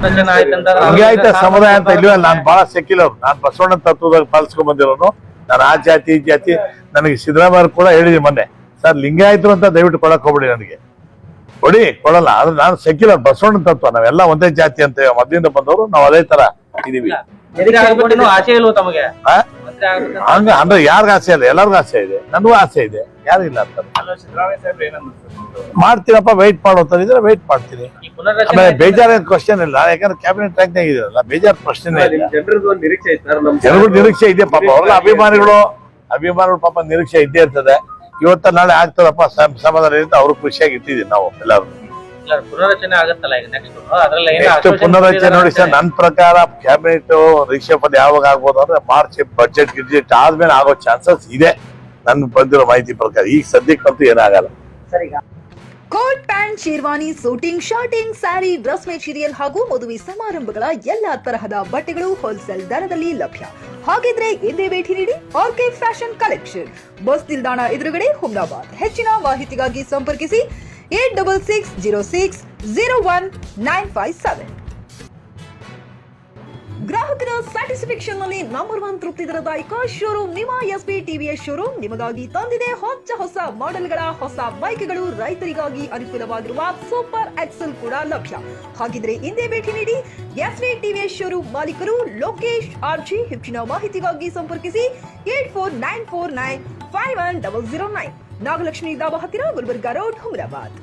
ಲಿಂಗಾಯತ ಸಮುದಾಯ ಅಂತ ಇಲ್ವಲ್ಲ, ನಾನು ಬಹಳ ಸೆಕ್ಯುಲರ್, ನಾನು ಬಸವಣ್ಣ ತತ್ವದಾಗ ಪಾಲಿಸ್ಕೊಂಡ್ ಬಂದಿರೋನು. ನಾನು ಆ ಜಾತಿ ಈ ಜಾತಿ, ನನಗೆ ಸಿದ್ದರಾಮಯ್ಯ ಕೂಡ ಹೇಳಿದೀನಿ ಮೊನ್ನೆ, ಸರ್ ಲಿಂಗಾಯತರು ಅಂತ ದಯವಿಟ್ಟು ಕೊಡಕ್ ಹೋಗ್ಬಿಡಿ, ನನಗೆ ಕೊಡಲ್ಲ. ಆದ್ರೆ ನಾನು ಸೆಕ್ಯುಲರ್, ಬಸವಣ್ಣ ತತ್ವ, ನಾವೆಲ್ಲ ಒಂದೇ ಜಾತಿ ಅಂತ ಮೊದಲಿಂದ ಬಂದವರು, ನಾವು ಅದೇ ತರ ಇದೀವಿ. ಹಂಗ ಅಂದ್ರೆ ಯಾರಿಗ ಆಸೆ ಇಲ್ಲ, ಎಲ್ಲರಿಗೂ ಆಸೆ ಇದೆ, ನನಗೂ ಆಸೆ ಇದೆ, ಯಾರಿಲ್ಲ ಅಂತ ಮಾಡ್ತೀನಪ್ಪ, ವೆಯ್ಟ್ ಮಾಡೋದಿದ್ರೆ ವೆಯ್ಟ್ ಮಾಡ್ತೀನಿ. ಆಮೇಲೆ ಬೇಜಾರೇನ್ ಕ್ವಶನ್ ಇಲ್ಲ, ಯಾಕಂದ್ರೆ ಕ್ಯಾಬಿನೆಟ್ ರ್ಯಾಂಕ್ ಇದೆಯಲ್ಲ, ಬೇಜಾರ್ ಪ್ರಶ್ನೆ ಇಲ್ಲ. ಜನರು ನಿರೀಕ್ಷೆ ಇದೆ ಪಾಪ, ಅವ್ರ ಅಭಿಮಾನಿಗಳು ಪಾಪ ನಿರೀಕ್ಷೆ ಇದ್ದೇ ಇರ್ತದೆ. ಇವತ್ತ ನಾಳೆ ಆಗ್ತದಪ್ಪ ಸಮಾಧಾನ ಅಂತ ಅವ್ರು ಖುಷಿಯಾಗಿ ಇಟ್ಟಿದೀವಿ ನಾವು ಎಲ್ಲರೂ. ಪುನರ್ರಚನೆ ನೋಡಿ ಸರ್, ನನ್ನ ಪ್ರಕಾರ ಕ್ಯಾಬಿನೆಟ್ ರಿಷಫಲ್ ಯಾವಾಗ ಆಗ್ಬೋದು ಅಂದ್ರೆ ಮಾರ್ಚ್ ಬಜೆಟ್ ಗಿಜೆಟ್ ಆದ್ಮೇಲೆ ಆಗೋ ಚಾನ್ಸಸ್ ಇದೆ, ನನ್ ಬಂದಿರೋ ಮಾಹಿತಿ ಪ್ರಕಾರ. ಈಗ ಸದ್ಯಕ್ಕಂತೂ ಏನಾಗಲ್ಲ. Coat pant, sherwani, suiting, shirting, sari, dress material ಹಾಗೂ ಮದುವೆ ಸಮಾರಂಭಗಳ ಎಲ್ಲಾ ತರಹದ ಬಟ್ಟೆಗಳು ಹೋಲ್ಸೇಲ್ ದರದಲ್ಲಿ ಲಭ್ಯ. ಹಾಗಿದ್ರೆ ಎಂದೇ ಭೇಟಿ ನೀಡಿ ಆರ್ಕೆ ಫ್ಯಾಷನ್ ಕಲೆಕ್ಷನ್, ಬಸ್ ನಿಲ್ದಾಣ ಎದುರುಗಡೆ, ಹುಮ್ನಾಬಾದ್. ಹೆಚ್ಚಿನ ಮಾಹಿತಿಗಾಗಿ ಸಂಪರ್ಕಿಸಿ 8660601957. ಗ್ರಾಹಕರ ಸ್ಯಾಟಿಸ್ಫ್ಯಾಕ್ಷನ್ ನಲ್ಲಿ ನಂಬರ್ 1 ತೃಪ್ತಿ ದರದಾಯಕ ಶೋರೂಮ್ ನಿಮ್ಮ ಎಸ್ಪಿ ಟಿವಿಎಸ್ ಶೋರೂಮ್ ನಿಮಗಾಗಿ ತಂದಿದೆ ಹೊಸ ಮಾಡೆಲ್ಗಳ ಹೊಸ ಬೈಕ್ಗಳು. ರೈತರಿಗಾಗಿ ಅನುಕೂಲವಾಗಿರುವ ಸೂಪರ್ ಎಕ್ಸೆಲ್ ಕೂಡ ಲಭ್ಯ. ಹಾಗಿದ್ರೆ ಹಿಂದೆ ಭೇಟಿ ನೀಡಿ ಎಸ್ಪಿ ಟಿವಿಎಸ್ ಶೋರೂಮ್ ಮಾಲೀಕರು ಲೋಕೇಶ್ ಆರ್ಜಿ. ಹೆಚ್ಚಿನ ಮಾಹಿತಿಗಾಗಿ ಸಂಪರ್ಕಿಸಿ 8494951009. ನಾಗಲಕ್ಷ್ಮಿ ದಾಬಾ ಹತ್ತಿರ, ಗುಲ್ಬರ್ಗಾ ರೋಡ್, ಹುಮರಾಬಾದ್.